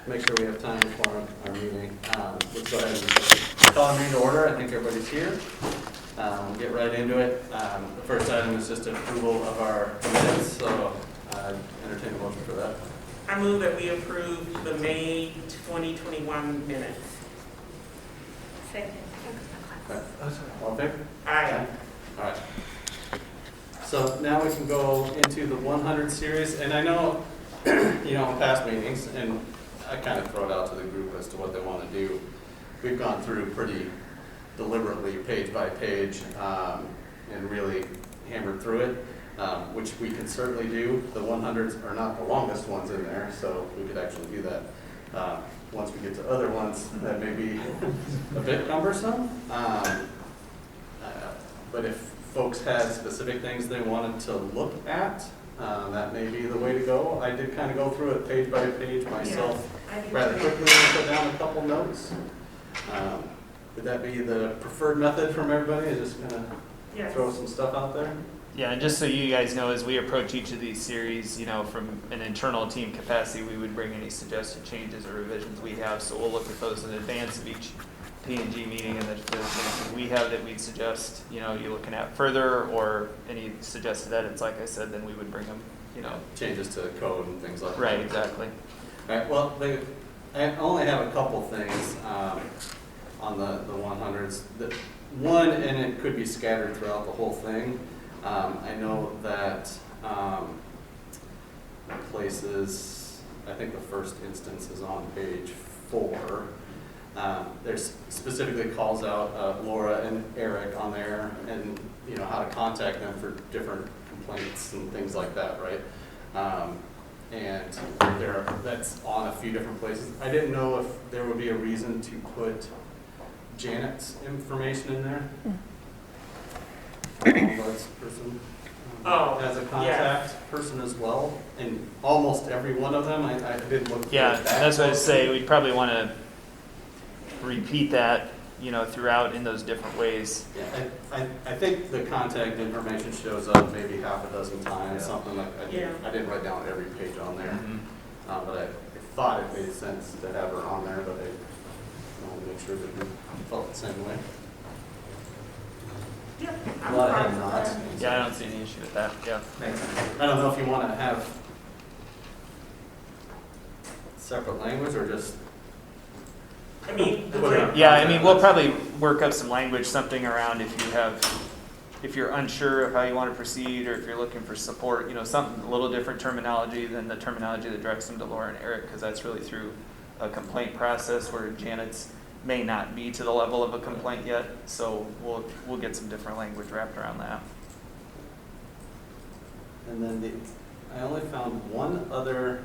make sure we have time for our meeting. Let's go ahead and call a meeting to order. I think everybody's here. We'll get right into it. The first item is just approval of our minutes, so entertain a motion for that. I move that we approve the May 2021 minutes. Second. Okay. All in favor? Aye. All right. So now we can go into the 100 series, and I know, in past meetings, and I kind of throw it out to the group as to what they want to do. We've gone through pretty deliberately, page by page, and really hammered through it, which we can certainly do. The 100s are not the longest ones in there, so we could actually do that. Once we get to other ones, that may be a bit cumbersome. But if folks had specific things they wanted to look at, that may be the way to go. I did kind of go through it page by page myself rather quickly and put down a couple notes. Would that be the preferred method from everybody, is just kind of throw some stuff out there? Yeah, and just so you guys know, as we approach each of these series, from an internal team capacity, we would bring any suggested changes or revisions we have. So we'll look at those in advance of each P&G meeting, and if there's anything we have that we'd suggest, you're looking at further, or any suggested edits, like I said, then we would bring them, Changes to code and things like that. Right, exactly. All right, well, I only have a couple things on the 100s. One, and it could be scattered throughout the whole thing. I know that places, I think the first instance is on page 4. There's specifically calls out Laura and Eric on there, and how to contact them for different complaints and things like that, right? And that's on a few different places. I didn't know if there would be a reason to put Janet's information in there. Vice person as a contact person as well, and almost every one of them. I didn't look. Yeah, that's what I'd say. We'd probably want to repeat that, throughout in those different ways. Yeah, I think the contact information shows up maybe half a dozen times, something like that. I didn't write down every page on there, but I thought it made sense to have her on there, but I want to make sure that you felt the same way. Yeah, A lot of head nods. Yeah, I don't see any issue with that. Yeah. I don't know if you want to have separate language or just. We'll probably work up some language, something around if you're unsure of how you want to proceed, or if you're looking for support, something a little different terminology than the terminology that directs them to Laura and Eric, because that's really through a complaint process where Janet's may not be to the level of a complaint yet. So we'll get some different language wrapped around that. And then I only found one other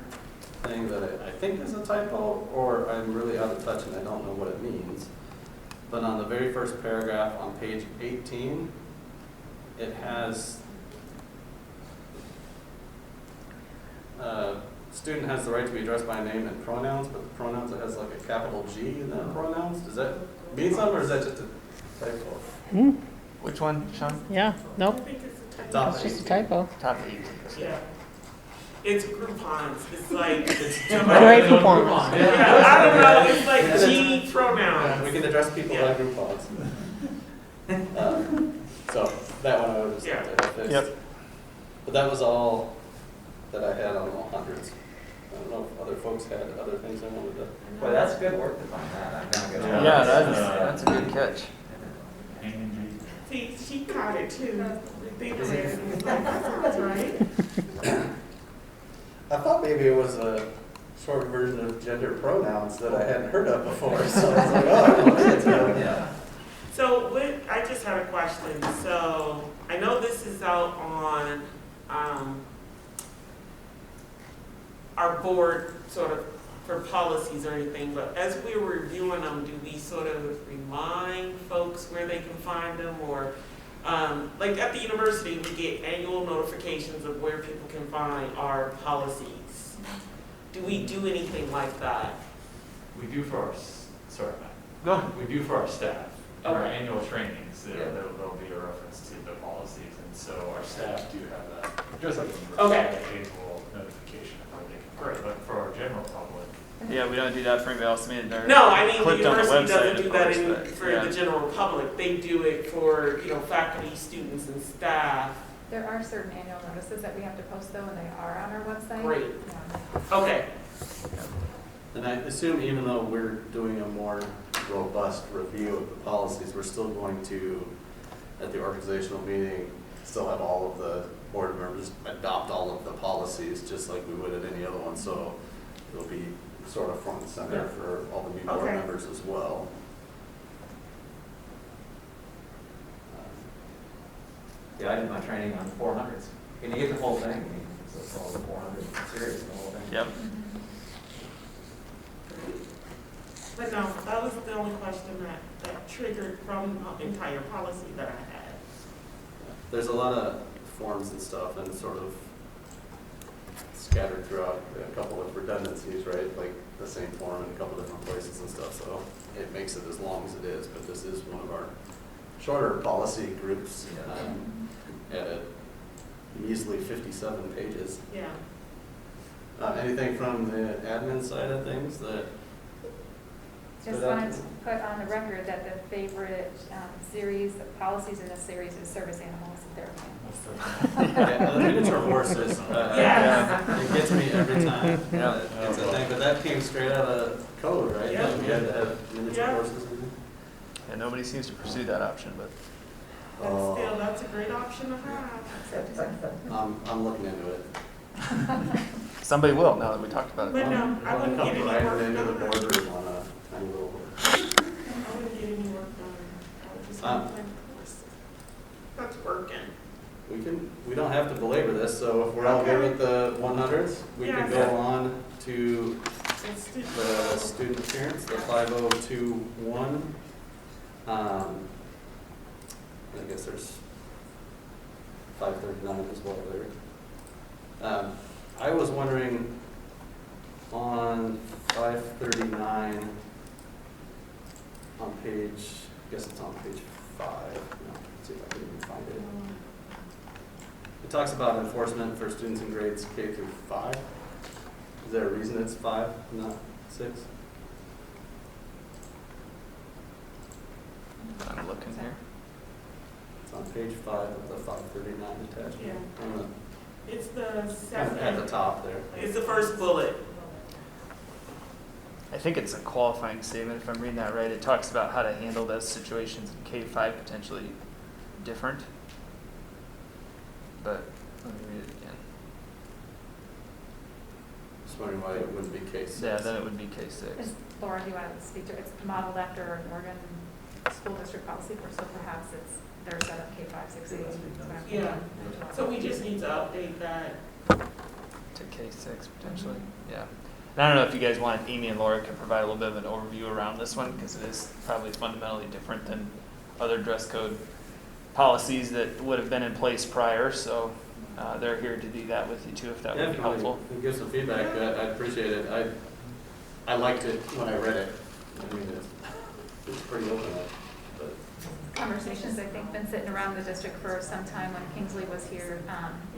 thing that I think is a typo, or I'm really out of touch and I don't know what it means. But on the very first paragraph on page 18, it has student has the right to be addressed by name and pronouns, but the pronouns, it has like a capital G in the pronouns. Does that mean something, or is that just a typo? Which one, Sean? Yeah, I nope, think it's a typo. Top it's just a 18. typo. Top 8. Yeah. It's Groupons. It's like, Great performance. yeah, I don't know, it's like G pronouns. We can address people by group odds. So that one I would just have to have fixed. Yep. But that was all that I had on the 100s. I don't know if other folks had other things they wanted to. Well, that's good work to find that. I'm not gonna. Yeah, that's a good catch. See, she caught it too. Think of it. It was like, that sounds right. I thought maybe it was a short version of gender pronouns that I hadn't heard of before. So I was like, oh, Yeah. So I just had a question. So I know this is out on our board sort of for policies or anything, but as we're reviewing them, do we sort of remind folks where they can find them, or like at the university, we get annual notifications of where people can find our policies. Do we do anything like that? We do for our, we do for our staff. In our Okay. annual trainings, there'll be a reference to the policies, and so our staff do have that, just like Okay. annual notification of where they can. Great. But for our general public, Yeah, we don't do that for anybody else. I mean, they're No, I mean, the clicked on the university website, doesn't of do that course, but, for yeah. the general public. They do it for, faculty, students, and staff. There are certain annual notices that we have to post though, and they are on our website. Great. Yeah. Okay, And I assume even though we're doing a more robust review of the policies, we're still going to, at the organizational meeting, still have all of the board members adopt all of the policies, just like we would at any other one, so it'll be sort of front and center Yeah. for all the new board Okay. members as well. Yeah, I did my training on 400s. And you get the whole thing, I mean, it's all the 400 series, the whole thing. Yep. but no, that was the only question that triggered from the entire policy that I had. There's a lot of forms and stuff and sort of scattered throughout a couple of redundancies, right? Like the same form in a couple different places and stuff, so it makes it as long as it is, but this is one of our shorter policy groups. At a measly 57 pages. Yeah. Anything from the admin side of things that? Just wanted to put on the record that the favorite series, the policies in this series is service animals and therapy animals. Yeah, the miniature horses. Yes. It gets me every time. Yeah. It's a thing, but that came straight out of code, right? Yeah. That we had to have miniature Yeah. horses in there? And nobody seems to pursue that option, but But still, that's a great option to have. I'm looking into it. somebody will now that we talked about it. But no, I wouldn't get any Right work into the done. boardroom on a tiny little horse. I wouldn't get any work done. I would just Um, want to horses. That's working. We don't have to belabor this, so if we're all good with the 100s, we can Yeah. go on to Let's do the student appearance, the 5021. I guess there's 539 as well there. I was wondering on 539 on page, I guess it's on page 5. No, let's see if I can even find it. It talks about enforcement for students in grades K through 5. Is there a reason it's 5, not 6? I'm looking here. It's on page 5 of the 539 attachment. Yeah. On the, It's the at the second, top there. it's the first bullet. I think it's a qualifying statement, if I'm reading that right. It talks about how to handle those situations in K-5 potentially different. But let me read it again. Just wondering why it wouldn't be K6. Yeah, then it would be K6. Is- Laura, do you want to speak to it? It's modeled after an Oregon school district policy, so perhaps it's their set of K-5, 6, 8. Yeah. So we just need to update that. To K6 potentially, yeah. And I don't know if you guys want, Amy and Laura can provide a little bit of an overview around this one, because it is probably fundamentally different than other dress code policies that would have been in place prior, so they're here to do that with you too, if that would be helpful. Definitely, give some feedback, I'd appreciate it. I liked it when I read it. I mean, it's pretty open, but Conversations, I think, been sitting around the district for some time. When Kingsley was here,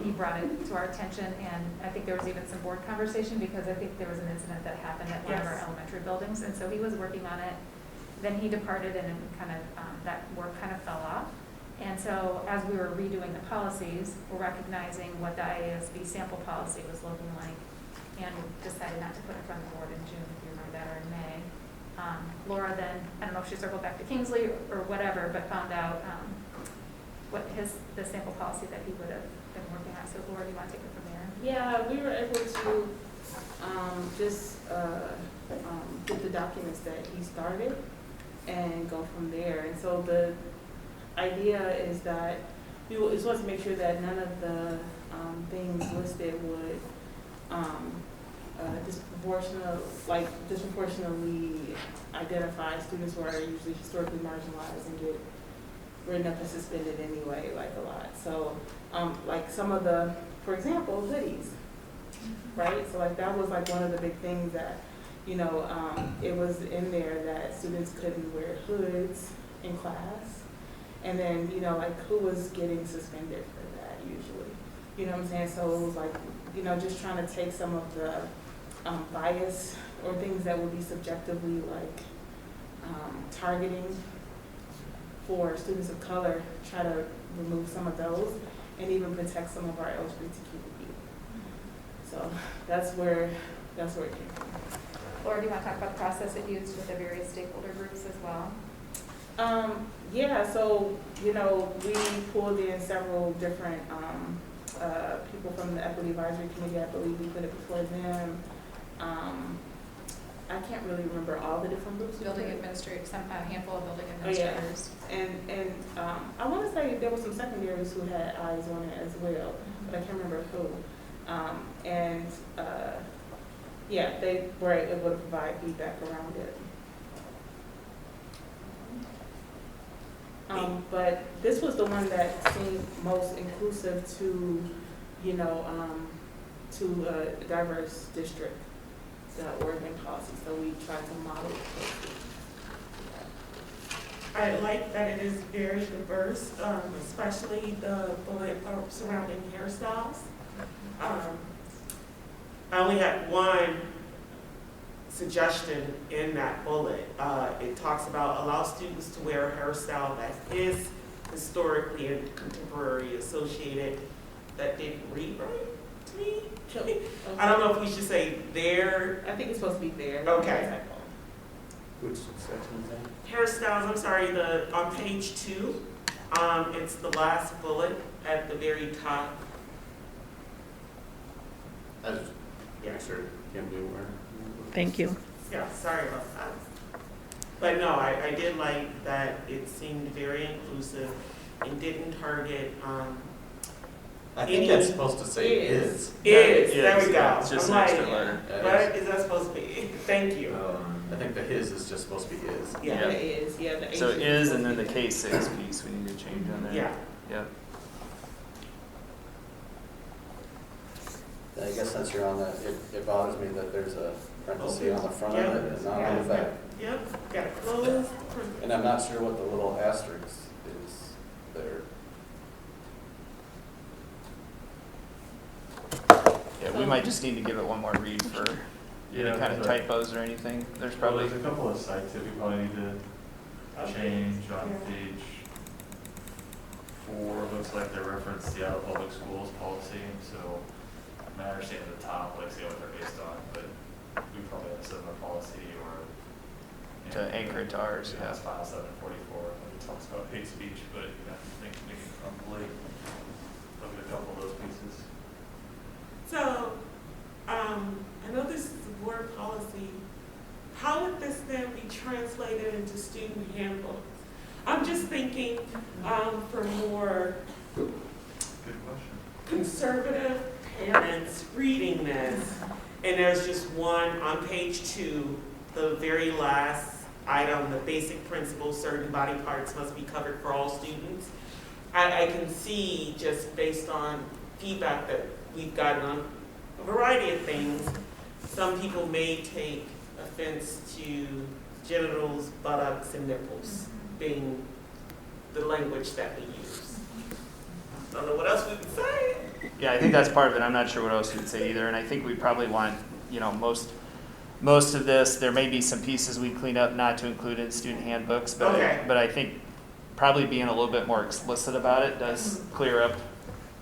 he brought it to our attention, and I think there was even some board conversation, because I think there was an incident that happened at one of our Yes. elementary buildings, and so he was working on it. Then he departed, and kind of, that work kind of fell off. And so as we were redoing the policies, we're recognizing what the IASB sample policy was looking like, and decided not to put it in front of the board in June, if you remember that, or in May. Laura then, I don't know if she circled back to Kingsley or whatever, but found out the sample policy that he would have been working on. So Laura, do you want to take it from there? Yeah, we were able to just get the documents that he started and go from there. And so the idea is that we just want to make sure that none of the things listed would disproportionately identify students who are usually historically marginalized and get written up and suspended anyway, like a lot. So, like some of the, for example, hoodies, right? So like that was like one of the big things that, it was in there that students couldn't wear hoods in class. And then, like who was getting suspended for that usually? You know what I'm saying? So it was like, just trying to take some of the bias or things that would be subjectively like targeting for students of color, try to remove some of those and even protect some of our LGBTQ youth. So that's where it came from. Laura, do you want to talk about the process it used with the various stakeholder groups as well? Yeah, so, you know, we pulled in several different people from the Equity Advisory Committee. I believe we put it before them. I can't really remember all the different groups. Building administrators, a handful of building Oh, yeah. administrators. And I want to say there were some secondaries who had eyes on it as well, but I can't remember who. Yeah, they were able to provide feedback around it. But this was the one that seemed most inclusive to, you know, to a diverse district, the Oregon policy. So we tried to model it closely. I like that it is very diverse, especially the bullet surrounding hairstyles. I only had one suggestion in that bullet. It talks about allow students to wear a hairstyle that is historically and contemporary associated. That didn't read right to me. Okay. I don't know if we should say their I think it's supposed to be there. Okay. Which section is that? hairstyles. I'm sorry, on page 2, it's the last bullet at the very top. I just make sure Kim be aware. Thank you. Yeah, sorry about that. But no, I did like that it seemed very inclusive and didn't target, I think it's supposed to say is. is, there Yes, we yeah, go. it's just I'm an extra like, letter. what is that supposed to be? Thank you. I think the his is just supposed to be is. Yeah, Yeah, it is. Yeah, the So H is, and then supposed the to be K6 piece we need to change on there. yeah. Yeah. I guess since you're on that, it bothers me that there's a parenthesis on the front of it and not on the back. Yep, got to close. And I'm not sure what the little asterisk is there. Yeah, we might just need to give it one more read for any Yeah, kind of that's right. typos or anything. There's Well, probably, there's a couple of sites that we probably need to change on Yeah. page 4. Looks like they reference Seattle Public Schools policy, so I understand at the top, like, say what they're based on, but we probably have to set up a policy or. to anchor it to ours, yeah. It's file 744, and it talks about hate speech, but yeah, make it probably look at a couple of those pieces. So, I know this is a board policy. How would this then be translated into student handbooks? I'm just thinking for more Good question. conservative parents reading this, and there's just one on page 2, the very last item, the basic principles, certain body parts must be covered for all students. I can see, just based on feedback that we've gotten on a variety of things, some people may take offense to genitals, buttocks, and nipples being the language that we use. Don't know what else we would say. Yeah, I think that's part of it. I'm not sure what else you'd say either. And I think we probably want, you know, most of this, there may be some pieces we clean up not to include in student handbooks, but Okay. but I think probably being a little bit more explicit about it does clear up,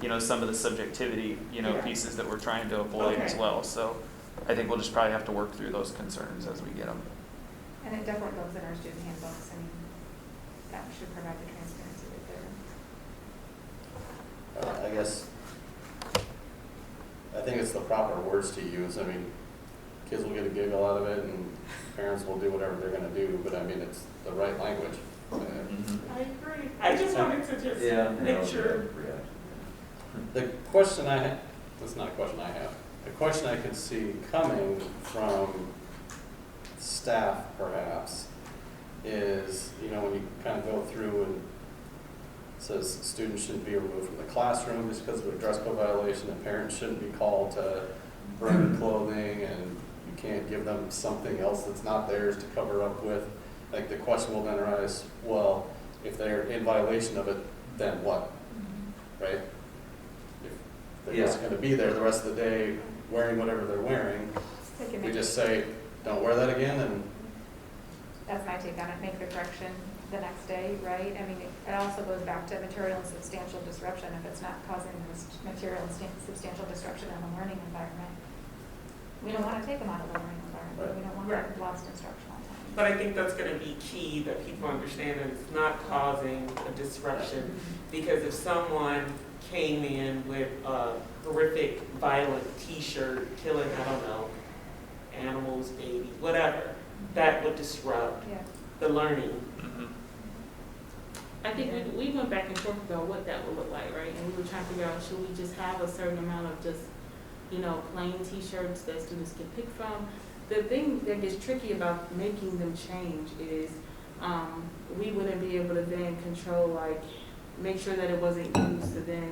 you know, some of the subjectivity, you know, Yeah. pieces that we're trying to avoid as Okay. well. So I think we'll just probably have to work through those concerns as we get them. And it definitely goes in our student handbooks. I mean, that should provide the transparency right there. I guess, I think it's the proper words to use. I mean, kids will get a giggle out of it and parents will do whatever they're gonna do, but I mean, it's the right language. I agree. I just wanted to just make sure. The question I have, that's not a question I have, the question I could see coming from staff perhaps is, you know, when you kind of go through and it says students shouldn't be removed from the classroom just because of a dress code violation, and parents shouldn't be called to bring clothing, and you can't give them something else that's not theirs to cover up with. Like, the question will then arise, well, if they're in violation of it, then what? Right? If they're just gonna be there the rest of the day wearing whatever they're wearing, They can we make- just say, don't wear that again, then That's my take on it, make the correction the next day, right? I mean, it also goes back to material and substantial disruption, if it's not causing this material and substantial disruption in the learning environment. We don't want to take them out of the learning environment, we don't want Right. them lost instructional time. But I think that's gonna be key, that people understand that it's not causing a disruption. Because if someone came in with a horrific, violent T-shirt, killing, I don't know, animals, babies, whatever, that would disrupt Yeah. the learning. Mhm. I think we went back and forth about what that would look like, right? And we were trying to figure out, should we just have a certain amount of just, plain T-shirts that students can pick from? The thing that gets tricky about making them change is, we wouldn't be able to then control, like, make sure that it wasn't used to then,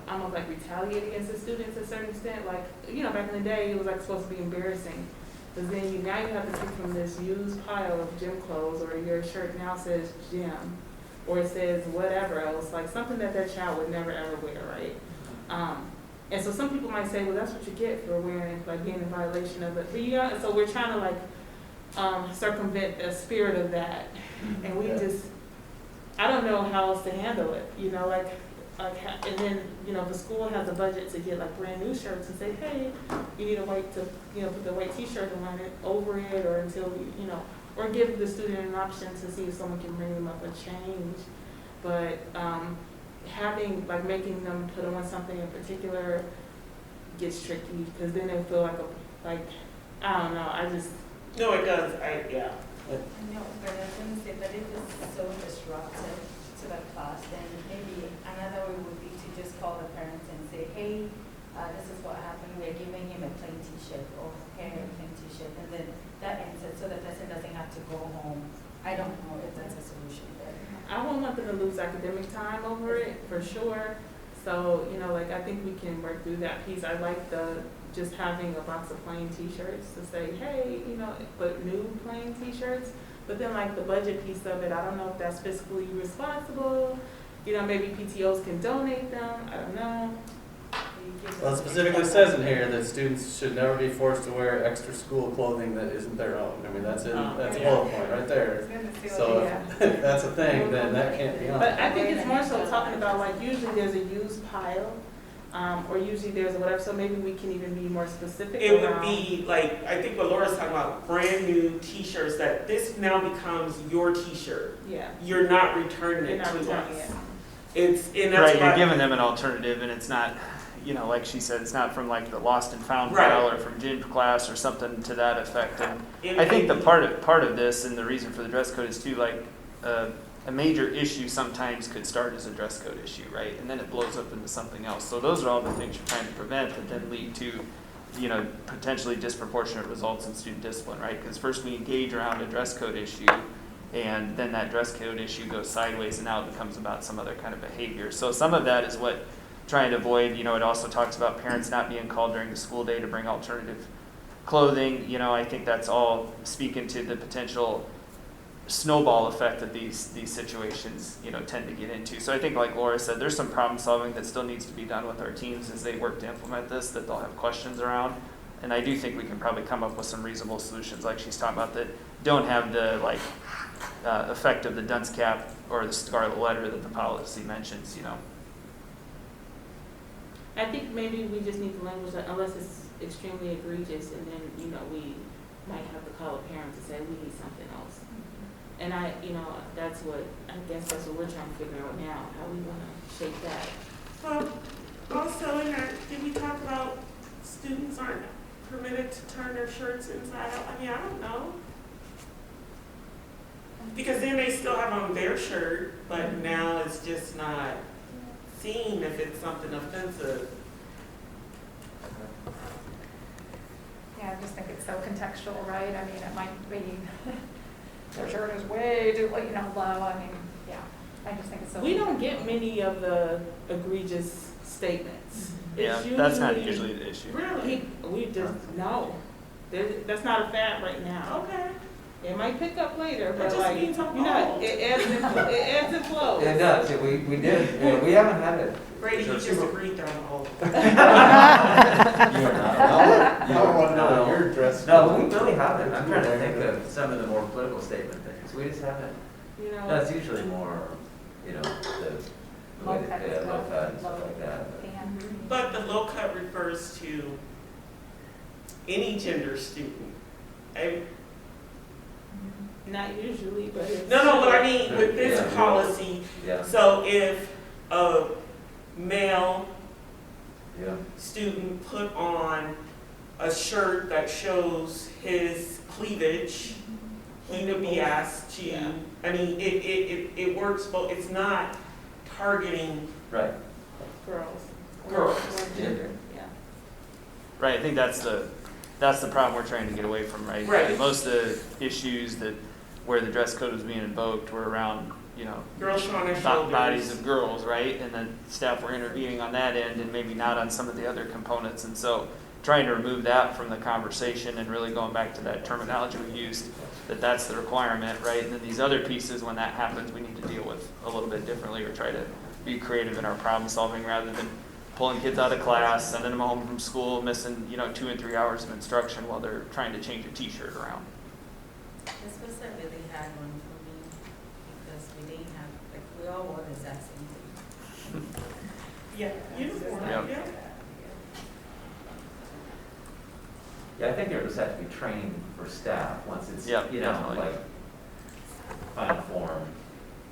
almost like retaliate against the students to a certain extent. Like, back in the day, it was like supposed to be embarrassing. But then now you have to pick from this used pile of gym clothes, or your shirt now says gym, or it says whatever else, like something that child would never ever wear, right? And so some people might say, well, that's what you get for wearing, like being in violation of it. But so we're trying to circumvent the spirit of that. And we just, I don't know how else to handle it, and then, if the school has a budget to get like brand new shirts and say, hey, you need a white to, put the white T-shirt on it, over it, or until, or give the student an option to see if someone can bring them up a change. But, making them put on something in particular gets tricky, because then they feel I don't know, No, it does, yeah. No, but I was going to say, but if it's so disruptive to the class, then maybe another way would be to just call the parents and say, hey, this is what happened, we're giving him a plain T-shirt, or her a plain T-shirt, and then that ends it, so the person doesn't have to go home. I don't know if that's a solution there. I won't want them to lose academic time over it, for sure. So, I think we can work through that piece. I like just having a box of plain T-shirts to say, hey, but new plain T-shirts. But then the budget piece of it, I don't know if that's fiscally responsible. Maybe PTOs can donate them, I don't know. well, it specifically says in here that students should never be forced to wear extra school clothing that isn't their own. I mean, that's a bullet point right there. So if that's a thing, then that can't be on. But I think it's more so talking about usually there's a used pile, or usually there's whatever, so maybe we can even be more specific It would around. be I think what Laura's talking about, brand new T-shirts, that this now becomes your T-shirt. Yeah. You're not returning You're it not to returning us. it. And that's Right, you're why- giving them an alternative, and it's not, like she said, it's not from the lost and found Right. file or from gym class or something to that effect. And and- I think the part of this and the reason for the dress code is too, a major issue sometimes could start as a dress code issue, right? And then it blows up into something else. So those are all the things you're trying to prevent that then lead to, potentially disproportionate results in student discipline, right? Because first we engage around a dress code issue, and then that dress code issue goes sideways, and now it becomes about some other kind of behavior. So some of that is what trying to avoid. It also talks about parents not being called during the school day to bring alternative clothing. I think that's all speaking to the potential snowball effect that these situations tend to get into. So I think, like Laura said, there's some problem solving that still needs to be done with our teams as they work to implement this, that they'll have questions around. And I do think we can probably come up with some reasonable solutions, like she's talking about, that don't have the effect of the dunce cap or the scarlet letter that the policy mentions. I think maybe we just need the language, unless it's extremely egregious, and then, we might have to call a parent to say, we need something else. And I guess that's what we're trying to figure out now, how we want to shape that. Well, also in there, did we talk about students aren't permitted to turn their shirts inside out? I mean, I don't know. Because then they still have on their shirt, but now it's just not seen if it's something offensive. Yeah, I just think it's so contextual, right? I mean, it might be, their shirt is way too, low, I mean, yeah. I just think it's so. We don't get many of the egregious statements. Yeah, It's that's not usually the issue. Really? We just, no. That's not a fact right now. Okay. It might pick up later, That but just like, means I'm you know, old. it ebbs and flows. It does, yeah, we did, we haven't had it. Brady, you So just super- agreed that I'm old. You are not. I want to know No. what your dress. No, we really haven't. I'm trying to think of some of the more political statement things. We just haven't. You know. No, it's usually more, you know, the way that they low cut and stuff like that. And But the low cut refers to any gender student. Not usually, but it's. No, but I mean, with this Yeah. policy, Yeah, so if a male yeah. student put on a shirt that shows his cleavage, he would be asked to, Yeah. I mean, it works, but it's not targeting Right. Girls. girls. One gender, yeah. Right, I think that's the problem we're trying to get away from, right? Right. Most of the issues that, where the dress code was being invoked were around, you know, Girls showing their bodies shoulders. of girls, right? And then staff were intervening on that end and maybe not on some of the other components. And so trying to remove that from the conversation and really going back to that terminology we used, that that's the requirement, right? And then these other pieces, when that happens, we need to deal with a little bit differently or try to be creative in our problem solving rather than pulling kids out of class, sending them home from school, missing, 2 and 3 hours of instruction while they're trying to change a t-shirt around. This was a really hard one for me because we didn't have, like, we all wore the exact same thing. Yeah, uniform, Yep. yeah. Yeah, I think there just has to be training for staff once it's, Yep, you know, definitely. like, final form.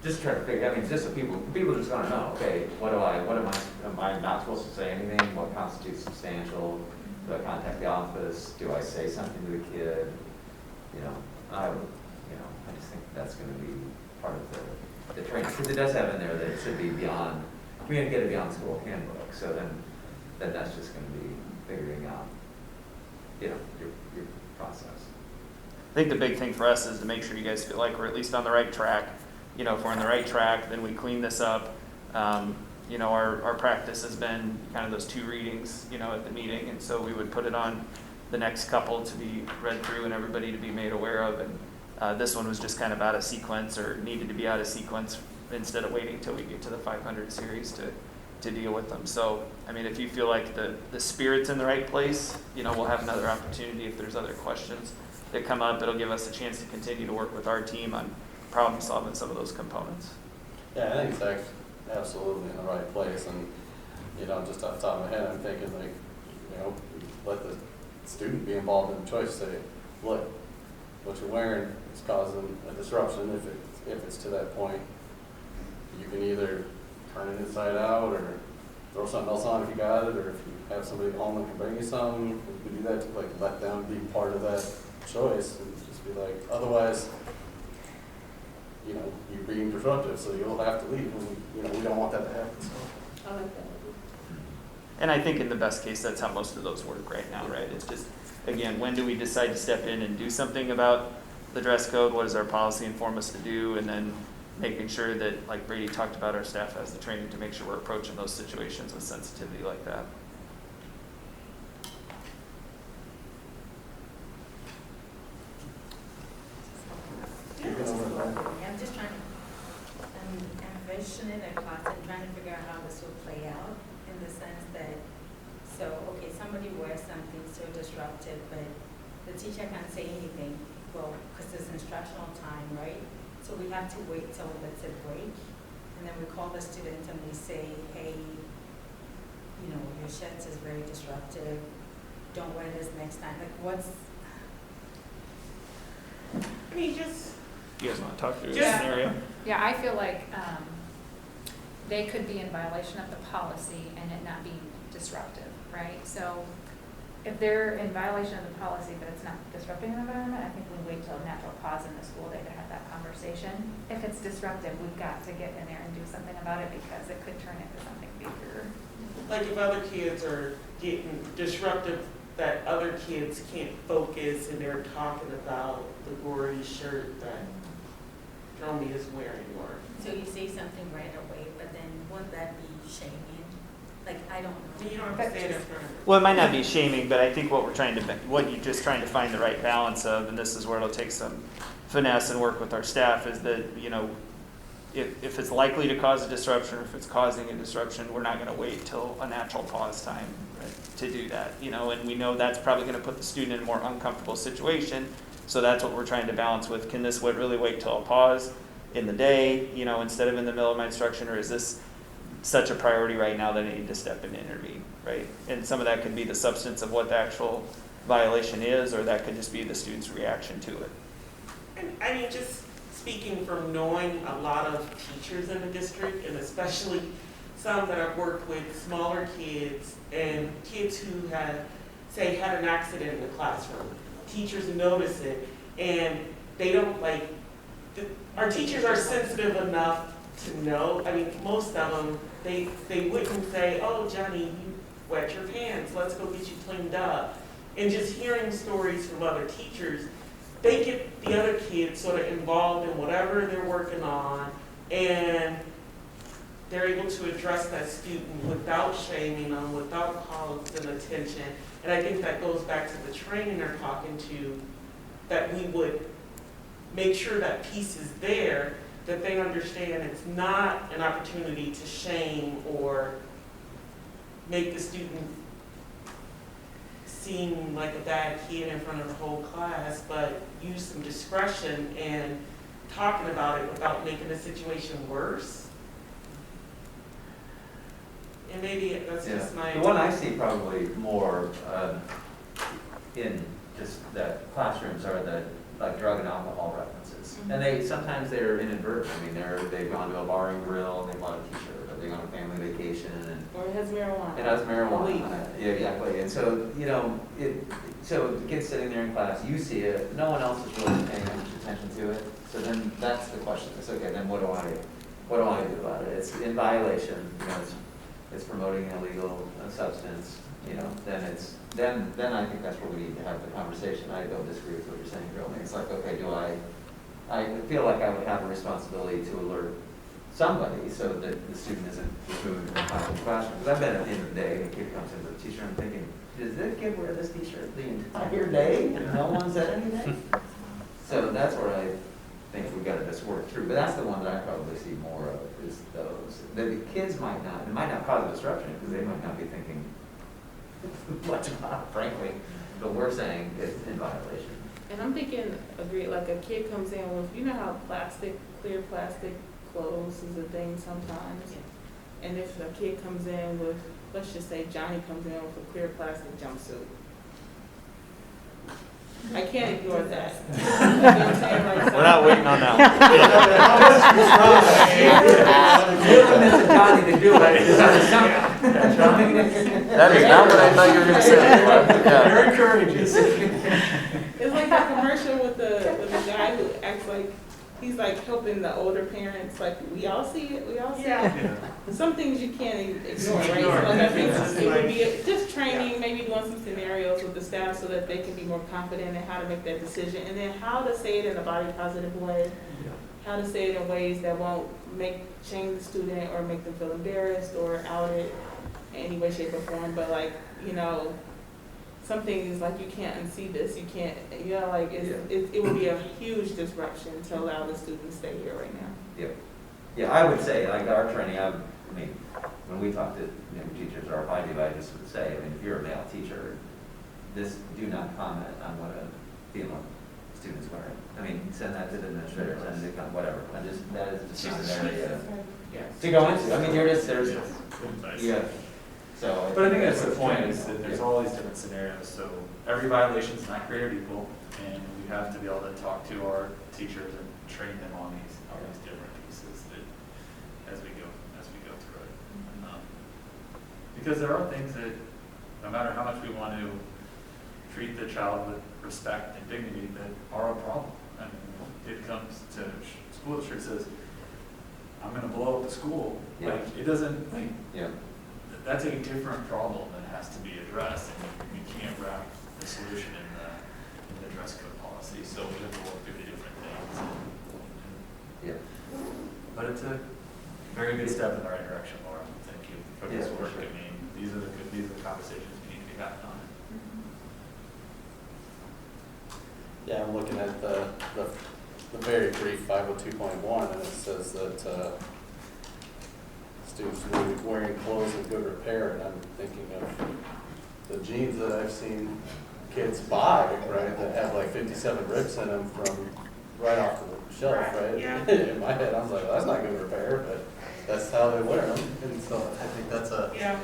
Just try to figure, I mean, just so people just wanna know, okay, am I not supposed to say anything? What constitutes substantial? Do I contact the office? Do I say something to the kid? I just think that's gonna be part of the training. Because it does have in there that it should be beyond, communicated beyond school handbook. So then that's just gonna be figuring out, your process. I think the big thing for us is to make sure you guys feel like we're at least on the right track. If we're on the right track, then we clean this up. Our practice has been kind of those 2 readings, at the meeting, and so we would put it on the next couple to be read through and everybody to be made aware of. And this one was just kind of out of sequence or needed to be out of sequence instead of waiting till we get to the 500 series to deal with them. So, I mean, if you feel like the spirit's in the right place, we'll have another opportunity if there's other questions that come up. It'll give us a chance to continue to work with our team on problem solving some of those components. Yeah, I think it's actually absolutely in the right place, and, just off the top of my head, I'm thinking like, let the student be involved in the choice, say, look, what you're wearing is causing a disruption, if it's to that point. You can either turn it inside out, or throw something else on if you got it, or if you have somebody at home that can bring you some, you can do that to like let them be part of that choice, and just be like, otherwise, you're being disruptive, so you'll have to leave, and, we don't want that to happen, so. I like that. And I think in the best case, that's how most of those work right now, right? It's just, again, when do we decide to step in and do something about the dress code? What does our policy inform us to do? And then making sure that, like Brady talked about, our staff has the training to make sure we're approaching those situations with sensitivity like that. I'm just trying to, envisioning a class and trying to figure out how this will play out in the sense that, okay, somebody wears something so disruptive, but the teacher can't say anything, well, because it's instructional time, right? So we have to wait till it's a break, and then we call the student and we say, hey, your shirt is very disruptive, don't wear this next time. Like, what's, I mean, just, You guys want to talk through this Yeah. scenario? Yeah, I feel like they could be in violation of the policy and it not being disruptive, right? So if they're in violation of the policy but it's not disrupting the environment, I think we wait till a natural pause in the school day to have that conversation. If it's disruptive, we've got to get in there and do something about it because it could turn into something bigger. like if other kids are getting disruptive, that other kids can't focus and they're talking about the gory shirt that Dromi is wearing, or so you say something right away, but then wouldn't that be shaming? Like, I don't know. You don't have to say it in front of Well, it might not be shaming, but I think what we're trying to, what you're just trying to find the right balance of, and this is where it'll take some finesse and work with our staff, is that, you know, if it's likely to cause a disruption, or if it's causing a disruption, we're not gonna wait till a natural pause time, right, to do that, you know, and we know that's probably gonna put the student in a more uncomfortable situation, so that's what we're trying to balance with. Can this really wait till a pause in the day, you know, instead of in the middle of my instruction, or is this such a priority right now that I need to step in and intervene, right? And some of that could be the substance of what the actual violation is, or that could just be the student's reaction to it. And I mean, just speaking from knowing a lot of teachers in the district, and especially some that I've worked with, smaller kids and kids who had an accident in the classroom. Teachers notice it, and they don't our teachers are sensitive enough to know. I mean, most of them, they wouldn't say, oh, Johnny, you wet your pants, let's go get you cleaned up. And just hearing stories from other teachers, they get the other kids sort of involved in whatever they're working on, and they're able to address that student without shaming them, without calling them attention. And I think that goes back to the training they're talking to, that we would make sure that piece is there, that they understand it's not an opportunity to shame or make the student seem like a bad kid in front of the whole class, but use some discretion in talking about it without making the situation worse. And maybe that's just my... The one I see probably more in just the classrooms are the drug and alcohol references. Mm-hmm. And sometimes they're inadvertent. I mean, they've gone to a bar and grill and they bought a t-shirt, or they've gone on a family vacation and Or it has marijuana. it has marijuana. Weed. Yeah, exactly. And so, you know, so the kid's sitting there in class, you see it, no one else is really paying much attention to it. So then that's the question. It's okay, then what do I do about it? It's in violation, you know, it's promoting an illegal substance, you know, then I think that's where we need to have the conversation. I don't disagree with what you're saying, Jeremy. It's like, okay, I feel like I would have a responsibility to alert somebody so that the student isn't removed from the classroom. Because I bet at the end of the day, a kid comes in with a t-shirt, I'm thinking, does this kid wear this t-shirt the entire day and no one said anything? So that's where I think we've got to just work through. But that's the one that I probably see more of, is those. The kids it might not cause a disruption because they might not be thinking much about it, frankly. But we're saying it's in violation. And I'm thinking, like a kid comes in with, you know how clear plastic clothes is a thing sometimes? And if a kid comes in with, let's just say Johnny comes in with a clear plastic jumpsuit. I can't ignore that. You know what I'm saying? Like, We're not waiting on that It's Johnny to do it. That is not what I thought you were gonna say. Yeah. Very courageous. It's like that commercial with the guy who acts like he's like helping the older parents. Like, we all see it. Yeah. Some things you can't ignore, right? So like, I think it would be just training, maybe doing some scenarios with the staff so that they can be more confident in how to make that decision, and then how to say it in a body positive way, how to say it in ways that won't shame the student or make them feel embarrassed or outed in any way, shape, or form. But like, you know, some things like you can't unsee this. You can't, you know, like it would be a huge disruption to allow the students to stay here right now. Yep. Yeah, I would say, like our training, I mean, when we talk to teachers, or if I do, I just would say, I mean, if you're a male teacher, do not comment on what a female student's wearing. I mean, send that to the administrator, send it to whatever. That is just not an area to go into. I mean, yeah. So. But I think that's the point, is that there's all these different scenarios, so every violation is not created equal, and we have to be able to talk to our teachers and train them on these different pieces that, as we go through it. Because there are things that, no matter how much we want to treat the child with respect and dignity, that are a problem. I mean, it comes to school district says, I'm going to blow up the school. Yeah. Like, it doesn't, like, Yeah. that's a different problem that has to be addressed, and we can't wrap the solution in the dress code policy, so we have to work through the different things. Yeah. But it's a very good step in the right direction, Laura. Thank you for this Yeah, for work. sure. I mean, these are the conversations we need to be having on it. Yeah, I'm looking at the very brief 502.1, and it says that students will be wearing clothes in good repair, and I'm thinking of the jeans that I've seen kids buy, right, that have like 57 rips in them from right off the shelf, right? Yeah. In my head, I was like, well, that's not good repair, but that's how they wear them, and so I think Yeah.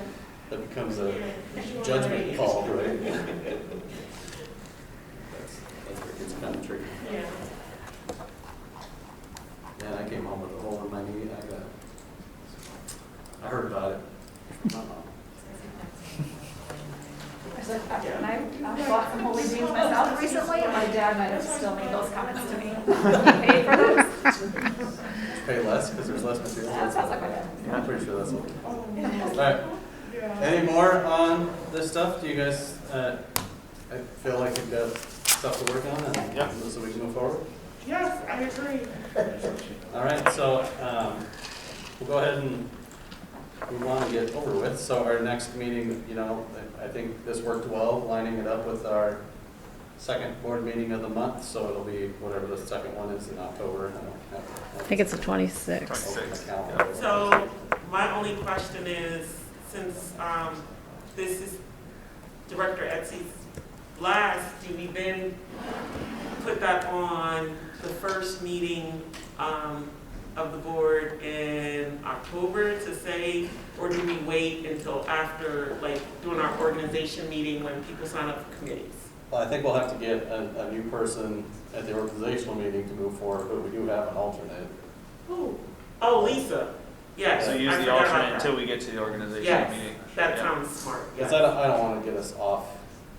that becomes a Yeah. judgment call, right? That's where it gets kind of tricky. Yeah. Yeah, I came home with a hole in my knee. I heard about it. And I bought some holy jeans myself recently, and my dad might have still made those comments to me. He paid for those. Pay less because there's less material. That sounds like my dad. I'm pretty sure that's what. All right. Any more on this stuff? Do you guys, I feel like you've got stuff to work on, and so we can move forward? Yes, I agree. All right, so we'll go ahead and move on and get over with. So our next meeting, you know, I think this worked well, lining it up with our second board meeting of the month. So it'll be whatever the second one is in October. I think it's the 26th. So my only question is, since this is Director Etsy's last, do we then put that on the first meeting of the board in October to say, or do we wait until after, like, doing our organization meeting when people sign up for committees? Well, I think we'll have to get a new person at the organizational meeting to move forward, but we do have an alternate. Who? Oh, Lisa. Yes. So use I the forgot about alternate that. until we get to the organizational Yes, meeting. that Yeah. sounds smart, yes. Because I don't want to get us off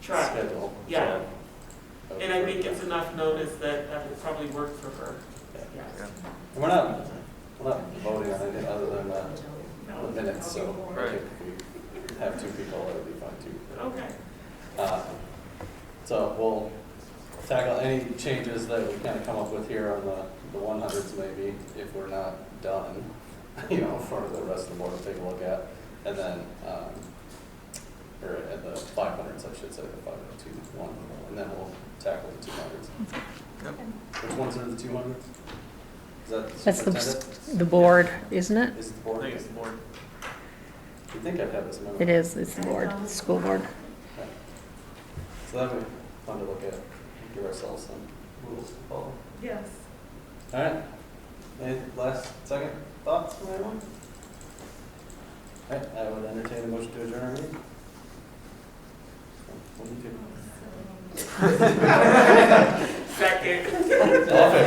Track. schedule. Yeah. So, And I think it's enough notice that that would probably work for her. Yeah. Yes. And we're not voting on anything other than the minutes, so I Right. think if we have two people, that would be fine too. Okay. So we'll tackle any changes that we kind of come up with here on the 100s maybe, if we're not done, you know, for the rest of the board to take a look at. And then, or at the 500s, I should say, the 502.1, and then we'll tackle the 200s. Yep. Which ones are the 200s? Is that That's superintendent? the board, isn't it? Is it the I board? think it's the board. You think I'd have this memorized? It is, it's the board, the school board. Okay. So that'd be fun to look at, give ourselves some rules to follow. Yes. All right. Any second thoughts from anyone? All right, I would entertain a motion to adjourn our meeting. What do you do? Second. All in favor?